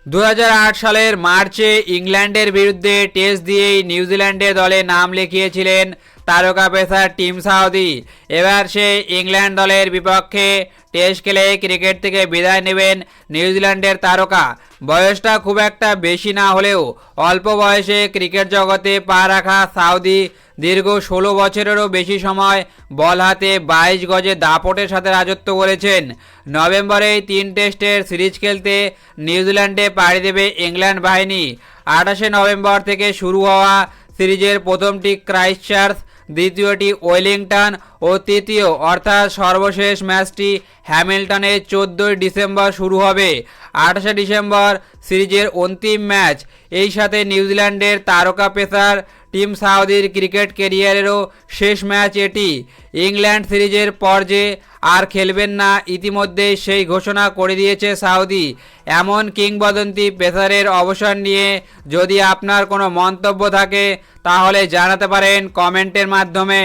2008 সালের মার্চে ইংল্যান্ডের বিরুদ্ধে টেস্ট দিয়েই নিউজিল্যান্ডের দলে নাম লিখিয়েছিলেন তারকা পেসার টিম সাউদি। এবার সে ইংল্যান্ড দলের বিপক্ষে টেস্ট খেলে ক্রিকেট থেকে বিদায় নেবেন নিউজিল্যান্ডের তারকা। বয়সটা খুব একটা বেশি না হলেও অল্প বয়সে ক্রিকেট জগতে পা রাখা সাউদি দীর্ঘ 16 বছরেরও বেশি সময় বল হাতে 22 গজে দাপটের সাথে রাজত্ব করেছেন। নভেম্বরে 3 টেস্টের সিরিজ খেলতে নিউজিল্যান্ডে পাড়ি দেবে ইংল্যান্ড বাহিনী। 28 নভেম্বর থেকে শুরু হওয়া সিরিজের প্রথমটি ক্রাইস্টচার্চ, দ্বিতীয়টি ওয়েলিংটন ও তৃতীয় অর্থাৎ সর্বশেষ ম্যাচটি হ্যামিল্টনে 14 ডিসেম্বর শুরু হবে। 28 ডিসেম্বর সিরিজের অন্তিম ম্যাচ। এই সাথে নিউজিল্যান্ডের তারকা পেসার টিম সাউদির ক্রিকেট ক্যারিয়ারেরও শেষ ম্যাচ এটি। ইংল্যান্ড সিরিজের পর যে আর খেলবেন না ইতিমধ্যেই সেই ঘোষণা করে দিয়েছে সাউদি। এমন কিংবদন্তি পেসারের অবসর নিয়ে যদি আপনার কোনো মন্তব্য থাকে তাহলে জানাতে পারেন কমেন্টের মাধ্যমে।